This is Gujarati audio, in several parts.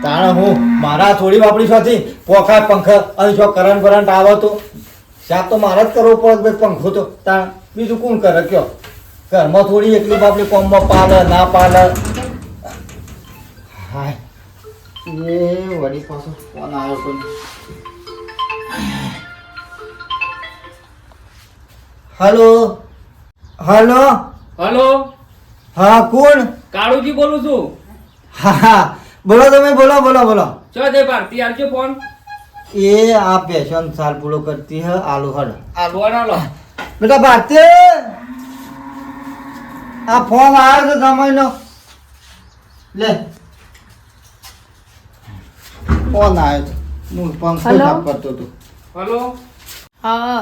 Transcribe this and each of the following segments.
તાણે હું મારા થોડી વાપરી છોથી પોખા પંખા અને જો કરંટ આવે તો સાફ તો મારે જ કરવો પડે ભાઈ પંખો તો તાણ બીજું કોણ કરે કયો ઘરમાં થોડી એકલી બાપલી કોમમાં પાલે ના પાલે હાય એ વળી પાછો ફોન આવ્યો કોઈ હલો હલો હલો હા કોણ કાળુજી બોલું છું. હા બોલો તમે બોલો ચો જય ભારતી આવજો ફોન. એ આ પેશન સાલ પૂરો કરતી હે આલુ હડ આલવાનો લો. બેટા ભારતી આ ફોન આવ્યો તો સમયનો લે ફોન આવ્યો તો હું પંખો સાફ કરતો હતો. હલો હા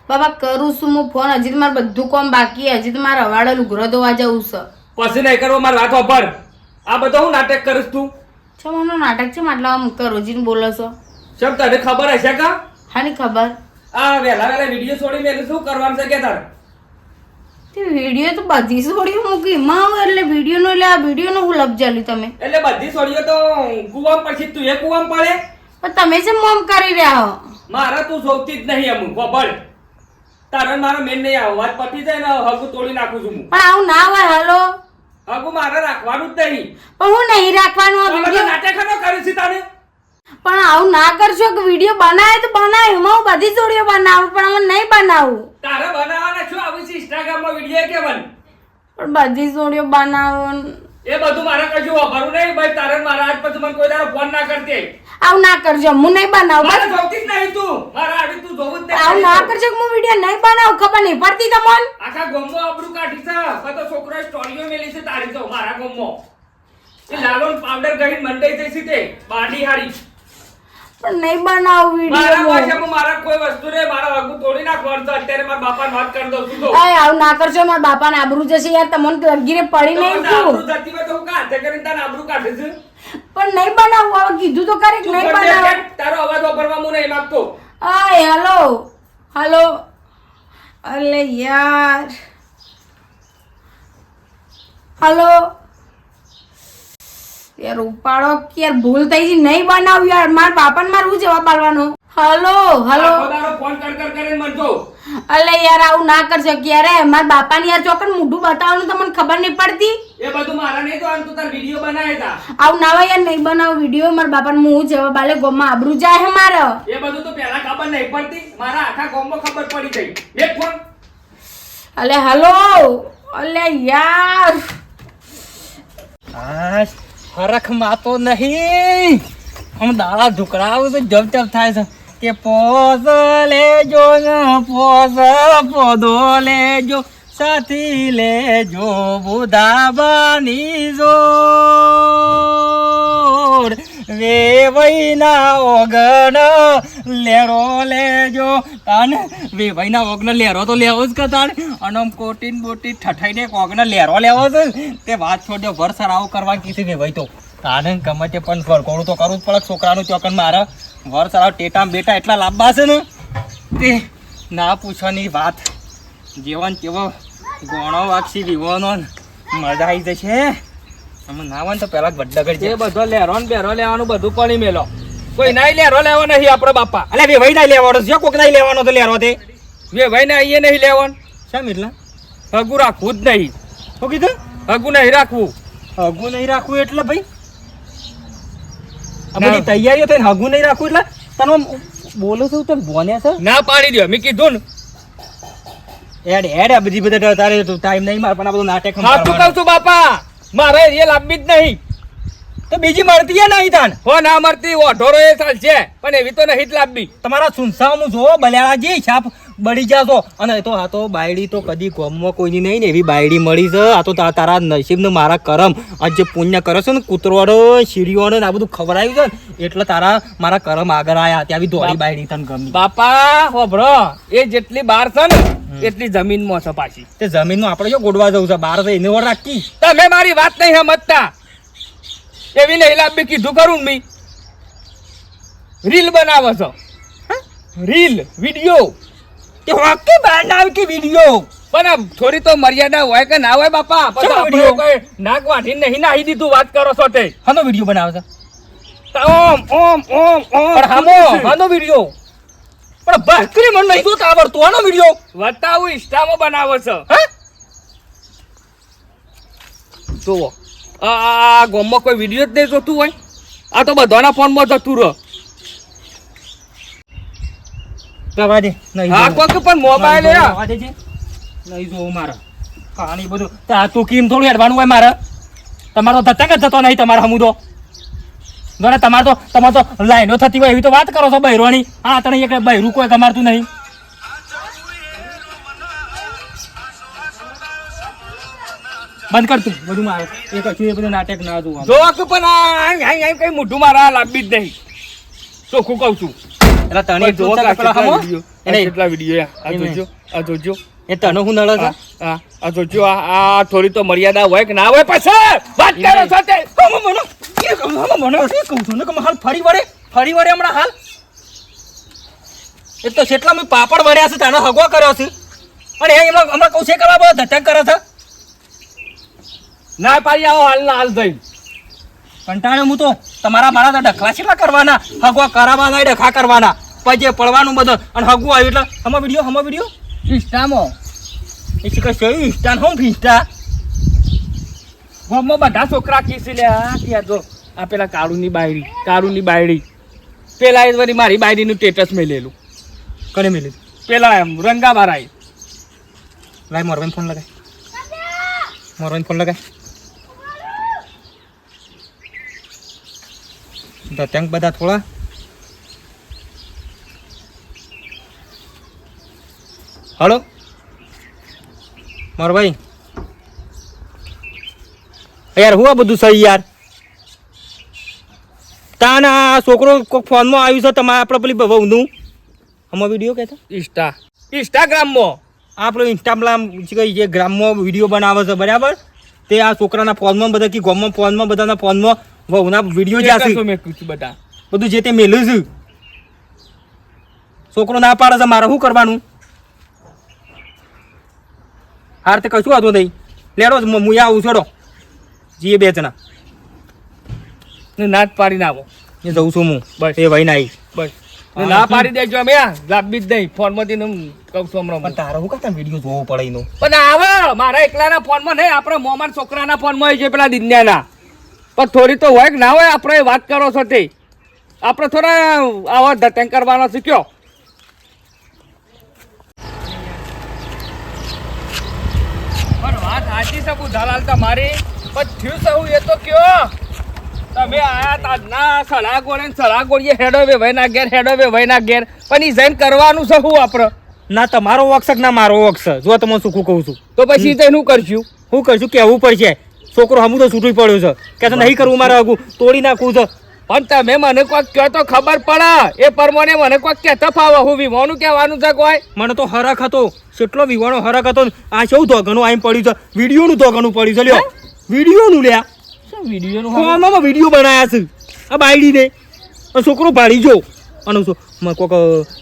બાબા કરું છું હું ફોન. હજી તો મારે બધું કામ બાકી. હજી તો મારે હવાડે લુગરો ધોવા જવું છે. પછી નહીં કરવો મારી વાત વાપર. આ બધો હું નાટક કરીશ તું? છે મને નાટક છે માટલા કરોજીને બોલો છો? સબ તને ખબર હશે કા? હાની ખબર? આ વેલા વિડીયો છોડી મેલે શું કરવાનું છે કે તારે? તે વિડીયો તો બધી છોડીઓ મૂકી માં એટલે વિડીયો નો એટલે આ વિડીયો નો હું લપજાલ્યું તમે એટલે બધી છોડીઓ તો કુવામ પછી તું એ કુવામ પડે. પણ તમે છે મોમ કરી રહ્યા હો. મારા તું જોતી જ નહીં અમુક ખબર. તારે મારો મેન નહીં આવો વાત પતી જાય ને હગુ તોડી નાખું છું હું. પણ આવું ના હોય. હલો હગુ મારે રાખવાનું જ નહીં. પણ હું નહીં રાખવાનું આ વિડીયો. નાટક ન કરી છે તારે. પણ આવું ના કરશો કે વિડીયો બનાવે તો બનાવે. હું બધી જોડીઓ બનાવું પણ અમે નહીં બનાવું. તારે બનાવવાના શું આવી છે ઇન્સ્ટાગ્રામ માં વિડીયો કે બન? પણ બધી જોડીઓ બનાવો. એ બધું મારે કશું વાપરવું નહીં ભાઈ. તારે મારા આજ પછી મને કોઈ દાડો ફોન ના કરતી. આવું ના કરજો. હું નહીં બનાવું. મારે જોતી જ નહીં તું. મારા આડી તું જોવું જ નહીં. આવું ના કરજો કે હું વિડીયો નહીં બનાવું. ખબર નહીં પડતી તમને. આખા ગોમમાં આબરૂ કાઢી છે. કતો છોકરો સ્ટોરીઓ મેલી છે તારી તો મારા ગોમમાં. એ લાલો પાવડર ગહીન મંડાઈ જઈ છે તે બાડી હારી. પણ નહીં બનાવું મારા વિડીયો. ભાષામાં મારા કોઈ વસ્તુ ને મારા વાગુ તોડી નાખવાનું છે. અત્યારે મારા બાપાને વાત કરી દઉં છું તો. આવું ના કરજો. મારા બાપાને આબરૂ જશે યાર. તમને લગીરે પડી નહીં આબરૂ તું. જતી હોય તો હું કાં હાથે કરીને તારે આબરૂ કાઢે છે? પણ નહીં બનાવું. હવે કીધું તો ખરી કે નહીં બનાવું. તારો અવાજ વાપરવા હું નહીં માંગતો. આય હલો અલે યાર હલો યાર ઉપાડો કે યાર ભૂલ થઈ ગઈ. નહીં બનાવ યાર. મારા બાપાને મારે હું જવાબ આપવાનો? હલો આખો દાડો ફોન કર કરીને મનતો. અલે યાર આવું ના કરશો કે યાર. મારા બાપાને યાર ચોકન મોઢું બતાવવાનું તમને ખબર નહીં પડતી. એ બધું મારા નહીં તો આમ તું તાર વિડિયો બનાવે તા. આવું ના હોય યાર. નહીં બનાવ વિડીયો. મારા બાપાને હું જવાબ આલે. ગોમાં આબરૂ જાય હે મારે. એ બધું તો પહેલા ખબર નહીં પડતી. મારા આખા ગામમાં ખબર પડી ગઈ. એક ફોન. અલે હલો અલે યાર આ ફરક માતો નહીં. આમ દાડા ઢુકડાવું તો જબ થાય છે કે પોઝ લેજો ને પોદો લેજો સાથી લેજો બુધાબાની જોર વેવઈના ઓગણ લેરો લેજો તાન વેવઈના ઓગણ લેરો તો લેવો જ કતાણ અને કોટીન બોટી ઠઠાઈને ઓગણ લેરો લેવો છે તે વાત છોડ્યો ભર સરાવ કરવાની કીધી વેવઈ તો તાને ગમે તે પણ વરઘોડું તો કરવું જ પડે. છોકરાનું ચોકન મારે વર સરાવ ટેટા બેટા એટલા લાંબા છે ને તે ના પૂછવાની વાત. જેવન કેવો ગોણો વાક્ષી વિવોનો મજા આવી જશે. અમે ના હોય ને તો પેલા ગડ્ડા કરી એ બધો લેરો ને બેરો લેવાનું બધું પડી મેલો. કોઈ નહીં લેરો લેવો નહીં આપણો બાપા. અલે વેવાઈ ના લેવાનો છે કોક નહીં લેવાનો તો લેરો તે વે ભાઈ ને આઈએ નહીં લેવાનું. શેમ એટલા હગુ રાખવું જ નહીં. શું કીધું? હગુ નહીં રાખવું. હગું નહીં રાખવું એટલે ભાઈ આ બધી તૈયારીઓ થઈને હગું નહીં રાખવું એટલે તને બોલો છું તને ભોન્યા છે ના પાડી દો. મેં કીધું ને. એડ આ બધી બધા તારે ટાઈમ નહીં માર પણ આ બધું નાટક હા તું કહું છું બાપા. મારે એ લાંબી જ નહીં. તો બીજી મળતી નહીં તાન હો ના મરતી ઓઢોરો એ ચાલશે પણ એવી તો નહીં જ લાંબી. તમારા સુનસાનું જો બલ્યાળાજી છાપ બળી જાશો. અને તો આ તો બાયડી તો કદી ગોમમાં કોઈની નહીં ને એવી બાયડી મળી છે. આ તો તારા નસીબ ને મારા કરમ આ જે પુણ્ય કરે છે ને કૂતરોડો સીડીઓને આ બધું ખવડાવ્યું છે ને એટલે તારા મારા કરમ આગળ આયા. ત્યાં બી દોડી બાયડી તને ગમી. બાપા હોભળો એ જેટલી બાર છે ને એટલી જમીનમાં છે પાછી. તે જમીનમાં આપણે જો ગોડવા જવું છે બહાર તો એને વર રાખી. તમે મારી વાત નહીં સમજતા. એવી નહીં લાંબી કીધું કરું મી. રીલ બનાવો છો. રીલ વિડીયો તે વાકે બનાવ કે વિડિયો પણ થોડી તો મર્યાદા હોય કે ના હોય બાપા. શેનો પછી વિડિયો? કોઈ નાક વાઢીને નહીં નાહી દીધું વાત કરો છો તે. હનો વિડિયો બનાવે છે ઓમ ઓમ ઓમ ઓમ પણ હામો આનો વિડિયો પણ ભાખરી મને નહીં જોતા આવડતો આનો વિડિયો બતાવું ઇન્સ્ટામાં બનાવો છો હા જુઓ આ ગોમમાં કોઈ વિડીયો જ નહીં જોતું હોય આ તો બધાના ફોનમાં જતું રહે જવા દે નહીં હા જોવું. કોક પણ મોબાઈલ એ જવા દેજે. નહીં જોવું મારે પાણી બધું તો આ તું કેમ થોડું હેડવાનું હોય મારે તમારો ધતંગ જ જતો નહીં તમારે હમુદો જોને તમારે તો લાઈનો થતી હોય એવી તો વાત કરો છો બૈરોની હા તને એક બૈરું કોઈ કમારતું નહીં બંધ કર તું બધું મારે એ કશું એ બધું નાટક ના જોવાનું જો કે પણ આ કઈ મોઢું મારા લાંબી જ નહીં ચોખ્ખું કહું છું એટલે તને પણ જો કે પેલા હમો? એને કેટલા વિડીયો આ એમ જોજો આ જોજો એ તને હું નડે છે આ જોજો આ થોડી તો મર્યાદા હોય કે ના હોય પછી વાત કરો છો તે કહું છું ને કે હાલ ફરી વળે હમણાં હાલ એ તો કેટલા મેં પાપડ વળ્યા છે તને હગવા કર્યો છે અને એ હમણાં કહું છે કરવા બધો ધટક કરે છે ના પાડી આવો હાલ ના હાલ થઈ કંટાળ્યો હું તો તમારા મારા તો ડખલા કેટલા કરવાના હગવા કરાવવાના ડખા કરવાના પછી પડવાનું બધું અને હગવું આવ્યું એટલે હમણાં વિડીયો ઇન્સ્ટામાં એ શીખર છે ઇન્સ્ટા હોમ ફિસ્ટા ગામમાં બધા છોકરા કીસી લે ત્યાં જો આ પેલા કાળુની બાયડી પેલા એ વળી મારી બાયડીનું સ્ટેટસ મેલેલું કને મેલી પેલા એમ રંગા મારાય લાઈ મોરવાન ફોન લગાય દત્યાંગ બધા થોડા હલો મારો ભાઈ યાર હું આ બધું સહી યાર તાના છોકરો કોઈક ફોનમાં આવ્યું છે તમારે આપણે પેલી બહુનું આમાં વિડીયો કહેતા ઇન્સ્ટાગ્રામમાં આપણે ઇન્સ્ટાગ્રામ જે ગ્રામમાં વિડીયો બનાવે છે બરાબર તે આ છોકરાના ફોનમાં બધા કે ગામમાં ફોનમાં બધાના ફોનમાં વહુના વિડીયો જાશે મેં કીધું બધા બધું જે તે મેલ્યું છે છોકરો ના પાડે છે મારે શું કરવાનું હાર તે કશું વાંધો નહીં લેડો હું આવું છોડો જીએ બે જણા નાચ પાડીને આવો એ જઉં છું હું બસ. એ ભાઈ ના બસ ના પાડી દેજો અમે લાંબી જ નહીં ફોનમાંથી કહું છું પણ હમણાં તારે શું કરતા વિડીયો જોવો પડે એનો પણ આવે મારા એકલાના ફોનમાં નહીં આપણે મોમાન છોકરાના ફોનમાં હોય છે પેલા દિન્યાના પણ થોડી તો હોય કે ના હોય આપણે વાત કરો છો તે આપણે થોડા આવા ધટેંગ કરવાનો શીખ્યો પણ વાત સાચી છે બુધાલાલ તમારી પણ થયું છે હું એ તો કયો તમે આયા તાજના સળા ગોળીએ હેડો વે ભાઈના ઘેર પણ ઈ જઈને કરવાનું છે શું આપણે ના તમારો વક્ષ ના મારો વક્ષ જો તમે શું કહું છું તો પછી તેનું કરશું શું કરશું કેવું પડશે છોકરો હમું તો છૂટું પડ્યો છે કે નહીં કરવું મારે આગું તોડી નાખવું છે પણ તમે મને કોઈક કહો તો ખબર પડે એ પ્રમાણે મને કોઈક કહેતા ફાવે હું વિવાનું કહેવાનું છે કોઈ મને તો હરખ હતો કેટલો વિવાણો હરખ હતો ને આ શું ધોગણું આમ પડ્યું છે વિડીયોનું ધોગણું પડ્યું છે લ્યો વિડીયોનું લ્યા શું વિડીયોનું ફોનમાં વિડીયો બનાવ્યા છે આ બાયડીને અને છોકરો ભાડી જો અને શું કોક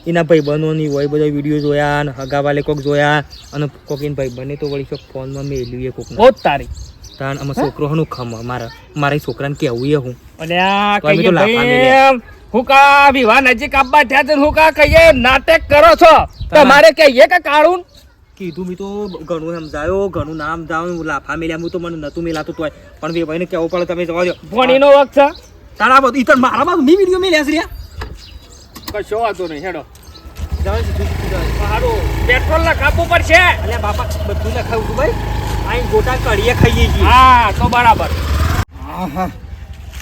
એના ભાઈબંધોની હોય બધા વિડીયો જોયા અને હગાવાલે કોક જોયા અને કોક એના ભાઈબંધને તો વળી ચોક ફોનમાં મેલ્યું એ કોક બહુ જ તારી તાણ આમાં છોકરો હનું ખમ મારા છોકરાને કેવું એ હું અને આ તો અમે કહીએ તો લાફા ભાઈ મેલ્યા. એમ, હું કા વિવાહ નજીક આવવા થયા છે ને હું કા કહીએ નાટક કરો છો તમારે કહીએ કે કાળું કીધું મેં તો ઘણું સમજાયો ઘણું નામ જાવ લાફા મેલ્યા હું તો મને નતું મેલાતું તોય પણ બે ભાઈને કેવું પડે તમે જવા દો ભણીનો વખત છે તારા બધું ઈ તો મારા બાજુ મેં વિડીયો મેલ્યા છે લ્યા. કશો વાંધો નહીં હેડો સારું પેટ્રોલ ના કાપવું પડશે અલ્યા બાપા બધું લખાવું છું ભાઈ અહીં ગોટા કઢીએ ખાઈએ છીએ હા તો બરાબર હા હા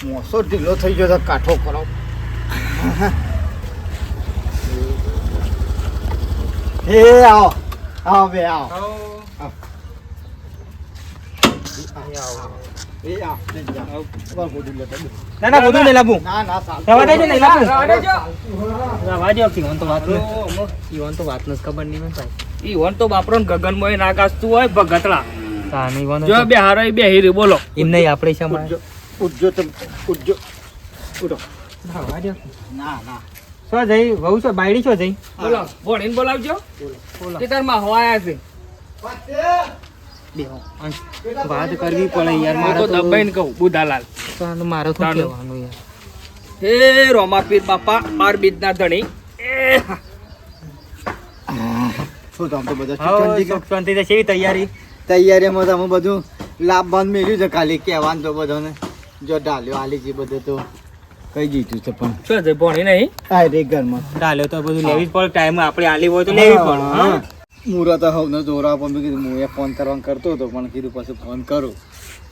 મોસો ઢીલો થઈ ગયો તો કાઠો કરો એ આવો આવો બે આવો એ આવો ના ના બધું નહીં લાવું ના ના ચાલ રવા દેજો નહીં લાવું રવા દેજો. રવા દો ઈવન તો વાત ઈવન તો વાત નથી ખબર નહીં મને ભાઈ ઈ વન તો બાપરો ગગનમાં નાગાસતું હોય ભગતડા તાને ઈવન જો બે હારો બે હીરી બોલો એમ નહીં આપણે છે અમારે ઉઠજો તમે ઉઠજો ઉઠો રવા દો ના ના શું જઈ વહુ છો બાયડી છો જઈ બોલો ભણીને બોલાવજો ખેતરમાં હવાયા છે બેહો વાત કરવી પડે યાર હું મારે તો તો દબાઈને કહું બુધાલાલ મારે તો તાનું. કહેવાનું યાર હે રોમાપીર બાપા બાર બીજના ધણી એ શું તમે તો બધા હાઉ, સુખશાંતિ કે? સુખ શાંતિ તો કેવી તૈયારી? તૈયારીમાં તમે બધું લાભ બાંધ મેળ્યું છે ખાલી કહેવાનું તો બધાને જો ડાલ્યો આલી છે બધું તો કઈ દીધું છે પણ શું છે ભણી નહીં આ રે ઘરમાં ડાલ્યો તો બધું લેવી જ પડે, ટાઈમ આપણે આલી હોય તો લેવી પડે. હા. મુરત હવનો દોરા પણ મેં કીધું હું એ ફોન કરવાનું કરતો હતો પણ કીધું પછી ફોન કરું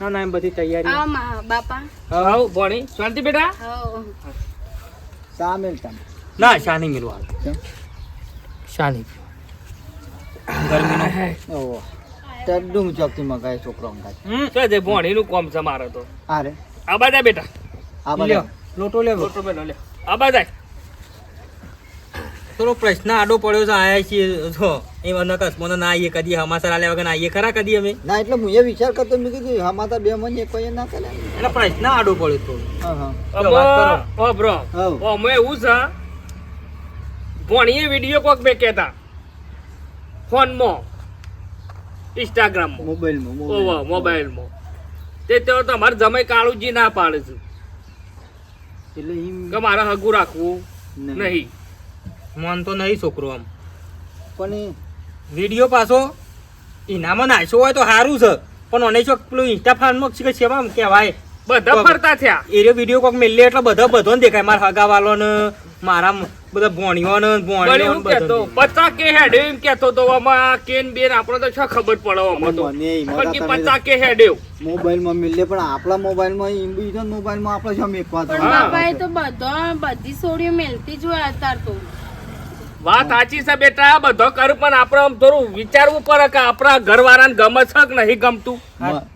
ના ના એમ બધી તૈયારી. આ માં બાપા હાઉ ભણી શાંતિ બેટા હવ. સામેલ તમે ના શાની મિલવાનું. કેમ? શાની ગરમીનો. ઓહો ટડું ચોકથી મગાય છોકરો અંગાય શું છે ભણીનું કોમ છે મારે તો અરે આ બાજા બેટા આ લ્યો, બધા લોટો લેવો. લોટો બેનો લે આ બાજા થોડો પ્રશ્ન આડો પડ્યો છે, આયા છીએ જો એ મને કસ્મોનો ના આવીએ કદી હમાસર આલ્યા વગર ના આવીએ ખરા કદી અમે. ના એટલે હું એ વિચાર કરતો મેં કીધું હા માતા બે મને કોઈ ના કરે એટલે પ્રશ્ન આડો પડ્યો થોડો. હા હા તો વાત કરો. ઓ બ્રો હવ. અમે એવું છે ભણીએ વિડીયો કોક મેં કહેતા ફોનમાં ઇન્સ્ટાગ્રામમાં મોબાઈલમાં મોબાઈલમાં તે તો તમારે જમાઈ કાળુજી ના પાડે છે એટલે ઈ કે મારે હગું રાખવું નહીં મન તો નહીં છોકરો આમ. પણ ઈ વિડીયો પાછો ઇનામાં નાખ્યો હોય તો સારું છે, પણ મને શું પેલું ઇન્સ્ટા ફાનમાં છે કે સેવા કહેવાય બધા ફરતા થયા એ વિડીયો કોક મેલે એટલે બધા બધો દેખાય, મારા હગાવાલો ને મારા બધા ભોણીઓ ને વળી હું કહેતો 50 કે હેડે એમ કહેતો તો આમાં કેન બેન આપણે તો શું ખબર પડે આમાં તો મને ઈ પણ કે મારા 50 કે હેડે મોબાઈલમાં મિલે પણ આપણા મોબાઈલમાં ઈ બીજા મોબાઈલમાં આપણે શું મેકવા પણ બાપા એ તો બધી સોડીઓ મેલતી જ હોય અત્યાર તો. વાત સાચી છે બેટા બધો કર પણ આપણે આમ થોડું વિચારવું પડે કે આપણા ઘરવાળાને ગમે છે કે નહીં ગમતું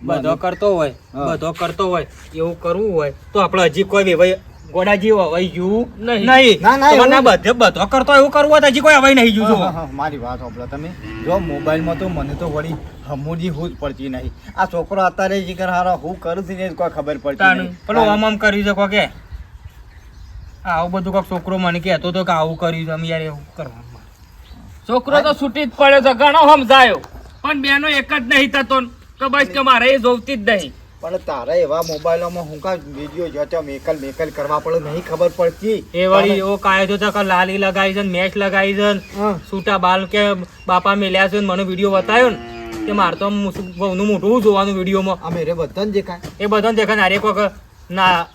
બધો કરતો હોય હા. બધો કરતો હોય એવું કરવું હોય તો આપણે હજી કોઈ વેવાય ગોડાજી હવાઈ ગયું નહીં. નહીં. ના, ના, તો એવું ના બધે બધો કરતો હોય એવું કરવું હોય તો હજી કોઈ હવાઈ નહીં ગયું હા, જો. હા, હા, મારી વાત સાંભળો તમે જો મોબાઈલમાં તો મને તો વળી હમુજી હું જ પડતી નહીં આ છોકરો અત્યારે જીગર હારા હું કરું છું ને એ કોઈ ખબર પડતી તાનું. નહીં પેલું આમ આમ કર્યું છે કોઈ કે આવું બધું કોઈક છોકરો મને કહેતો હતો કે આવું કર્યું છે અમે યાર એવું કરવાનું. છોકરો તો છૂટી જ પડ્યો છે ઘણો સમજાયો પણ બેનો એક જ નહીં થતો ને કે બસ કે મારે એ જોવતી જ નહીં પણ તારા એવા મોબાઈલોમાં હું કા વિડીયો જોતો મેકલ કરવા પડે નહીં ખબર પડતી એ વળી એવો કાયદો છે કે લાલી લગાવી છે ને મેચ લગાવી છે ને હા. છૂટા બાલ કે બાપા મેલ્યા છે ને મને વિડીયો બતાવ્યો ને કે મારે તો આમ બહુનું મોટું જોવાનું વિડીયોમાં અમે રે બધાને દેખાય એ બધાને દેખાય અરે કોક ના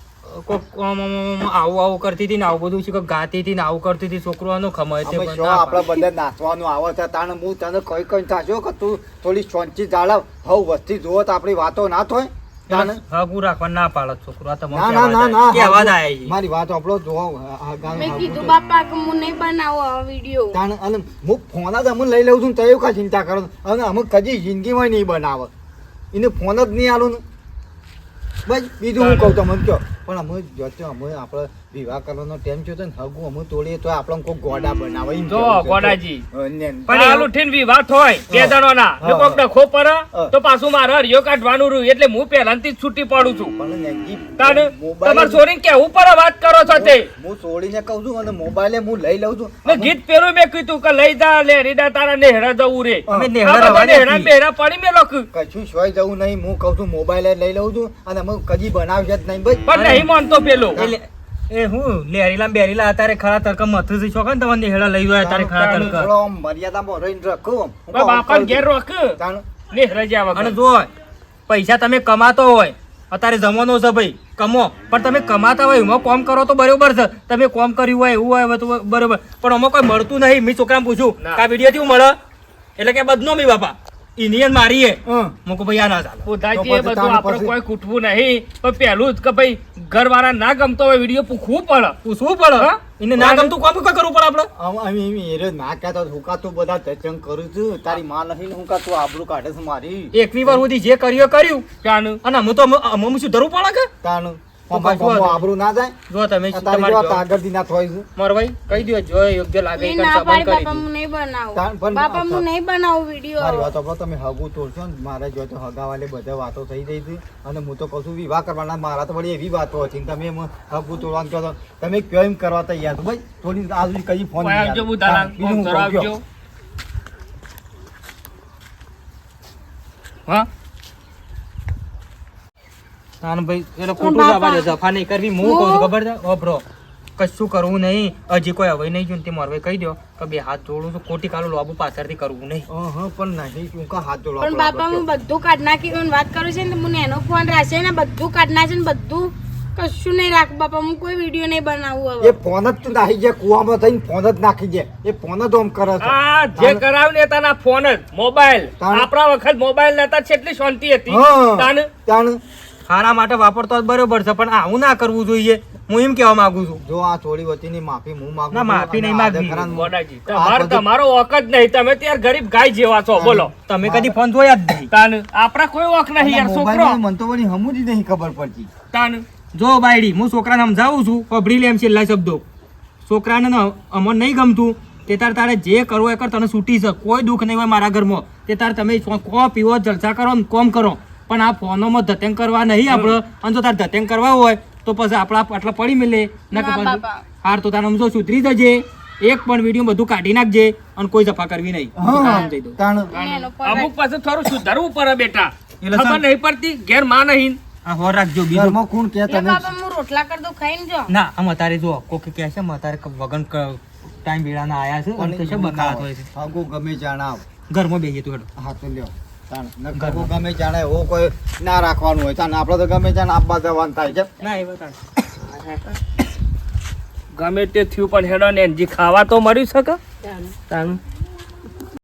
કોક આવું આવું કરતી હતી ને આવું બધું છે કોક ગાતી હતી ને આવું કરતી હતી છોકરાનો ખમાય તે અમે પણ શું ના આપણા બધા નાચવાનું આવે છે તાણે હું તને કઈ કઈ થાશો કે તું થોડી શાંતિ જાળવ હવ વસ્તી જોવો તો આપણી વાતો ના થાય તાણે પાડે. હગું રાખવા ના પાડે છોકરો આ તમારે ના ના ના ના કહેવા જ આયા છે. મારી વાત આપણો જો મેં કીધું બાપા કે હું નહીં બનાવો આ વિડીયો. તાણે અને હું ફોન જ અમને લઈ લઉં છું ને તો કા ચિંતા કરો અને અમે કદી જિંદગીમાં નહીં બનાવે એને ફોન જ નહીં આલું ને બસ બીજું હું કહું તમને કહો પણ અમે જોતો અમે આપણે વિવાહ કરવાનો ટાઈમ થયો તો ને હગું અમે તોડીએ તો આપણે કોઈ ગોડા બનાવે એમ જો કહેવું છે. ગોડાજી ને પણ હાલ ઉઠીને વિવાહ હોય બે જણોના જો કોક ડખો પડે તો પાછું મારે હરિયો કાઢવાનું રહ્યું એટલે હું પહેલાથી જ છૂટી પડું છું પણ નેગી તાને મોબાઈલ તમારે છોરીને કેવું પડે વાત કરો છો તે હું છોડીને કહું છું અને મોબાઈલે હું લઈ લઉં છું ને ગીત પેલું મેં કીધું કે લઈ જા લેરીડા તારા નેહરા જવું રે અમે નેહરા આ બધા રવાની નેહરા હતી. બેહરા પડી મેલો કે. કશું સોય જવું નહીં હું કહું છું મોબાઈલ લઈ લઉં છું અને અમે કદી બનાવશે જ નહીં ભાઈ પણ નહીં માનતો પેલો એ હું લેરીલા ને બેરીલા અત્યારે ખરા તડકા મથું છે છોકરા ને તમારે હેડા લઈ જાય અત્યારે ખરા તડકા. થોડો આમ મર્યાદામાં રહીને રાખું આમ. હું પણ બાપાને ઘેર રોક તાણ નેહરા જ્યાં અને વગર. જો પૈસા તમે કમાતો હોય અત્યારે જમાનો છે ભાઈ કમો પણ તમે કમાતા હોય એમાં કોમ કરો તો બરોબર છે તમે કોમ કર્યું હોય એવું હોય તો બરોબર પણ આમાં કોઈ મળતું નહીં મેં છોકરાને પૂછ્યું ના. કે આ વિડીયો થી મળે એટલે કે બદનો મી બાપા ઇન્ડિયન મારી હે હં. હું કહું ભાઈ આ ના ચાલે. બુધાજી એ તો પછી બધું તાણ આપણે પછી- કોઈ કૂટવું નહીં પણ પહેલું જ કે ભાઈ ઘરવાળા ના ગમતો હોય વિડીયો પૂછવું પડે પૂછવું પડે હા? એને ના ગમતું કોમ કોઈ કરવું પડે આપણે અમે એરે ના કહેતા હું કા તું બધા ચંગ કરું છું તારી માં નહીં ને હું કા તું આબરૂ કાઢે છે મારી એકવી વાર સુધી જે કર્યું એ કર્યું ત્યાંનું અને અમે તો અમે શું ધરવું પડે કે તાણ તો પાછું આમાં આ- આબરૂ ના જાય જો તમે તારી તમારી જો જો- આગળથી ના થોય છે મારો ભાઈ કહી દો જો યોગ્ય લાગે મેં એ ના સંબંધ પાડી કરી બાપા દો. હું નહીં બનાવું. તાણ પણ બાપા હું નહીં બનાવું મારી વિડીયો. વાત આપણો તમે હગું તોડશો ને મારે જો તો હગાવાલે બધા વાતો થઈ ગઈ હતી અને હું તો કહું છું વિવાહ કરવાના મારા તો વળી એવી વાતો હતી ને તમે એમ હગું તોડવાનું કહો છો તમે કયો એમ કરવા તૈયાર છો ભાઈ થોડી આજ સુધી કઈ ફોન કોઈ આવજો બુધાલાલ, બીજું હું ફોન કહું, કરાવજો. કયો? તાન ભાઈ એટલે ખોટું જવા દે, જફા નહીં કરવી. હું કહું છું ખબર છે ઓબરો, કશું કરવું નહીં. હજી કોઈ હવે નહીં જોયું તે મોરવે કહી દો કે બે હાથ જોડું છું, ખોટી કાલું લોબુ પાછળથી કરવું નહીં. પણ નહીં શું કા હાથ જોડવા પણ બાપા હું બધું કાઢ નાખી વાત કરું છે ને, મને એનો ફોન રાખશે ને બધું કાઢ નાખશે ને બધું કશું નહીં રાખ બાપા. હું કોઈ વિડીયો નહીં બનાવું હવે. એ ફોન જ તું નાખી જાય કુવામાં થઈને ફોન જ નાખી જાય. એ ફોન જ આમ કરે છે. આ જે કરાવ ને તાના ફોન જ મોબાઈલ. તાણ. આપણા વખત મોબાઈલ નતા કેટલી શાંતિ હતી. હા. તાણ. તાણ સારા માટે વાપરતો જ બરોબર છે, પણ આવું ના કરવું જોઈએ. હું એમ કહેવા માંગુ છું. જો આ થોડી વતીની માફી હું માંગુ ના, છું. માફી નહીં અને માંગવી. આદે ખરાને મોડાજી, આ બધું- તમારો વોક જ નહીં. તમે તો યાર ગરીબ ગાય જેવા છો. બોલો તમે કદી ફોન જોયા જ નહીં. તાન આપણા કોઈ વોક નહીં યાર છોકરો. મોબાઈલની મને તો વળી હમું જ નહીં ખબર પડતી. તાન જો બાયડી, હું છોકરાને સમજાવું છું, પબડી લે એમ છેલ્લા શબ્દો. છોકરાને અમર નહીં ગમતું તે તારે જે કરવો એ કર, તને છૂટી છે. કોઈ દુઃખ નહીં હોય મારા ઘરમાં. તે તમે કો પીવો, જલસા કરો ને કોમ કરો, પણ આ ફોનોમાં ધતેંગ કરવા નહીં આપણે. અને જો તારે ધતેંગ કરવા હોય તો પછી આપણા આટલા પડી મિલે ના ના કે બાપા. હાર તો તારે સમજો સુધરી જજે. એક પણ વિડીયો બધું કાઢી નાખજે અને કોઈ જફા કરવી નહીં. હા સમજાઈ દઉં. તાણ મને એનો ફોન અમુક પાસે થોડું સુધારવું પડે બેટા. એટલે ખબર સર- નહીં પડતી ઘેર માં નહીં. આ હોર રાખજો બીજું. ઘરમાં કોણ કે એટલે તને બાપા હું રોટલા કરી દઉં ખાઈને જો. ના આમ અત્યારે જો કોકે કહે છે અત્યારે વગન ટાઈમ વેળાના આયા છે અને કશા બકાત હોય છે. આગો ગમે જાણે આવ. ઘરમાં બેહીએ તું હેડો. હા તો લ્યો તાણ નકર ગમે જાણે એવો કોઈ ના રાખવાનું હોય તાણ આપણે તો ગમે જાણે આપવા જવાનું થાય છે. ના એ વાત ગમે તે થયું પણ હેડો ને જે ખાવા તો મળ્યું શકે. તાન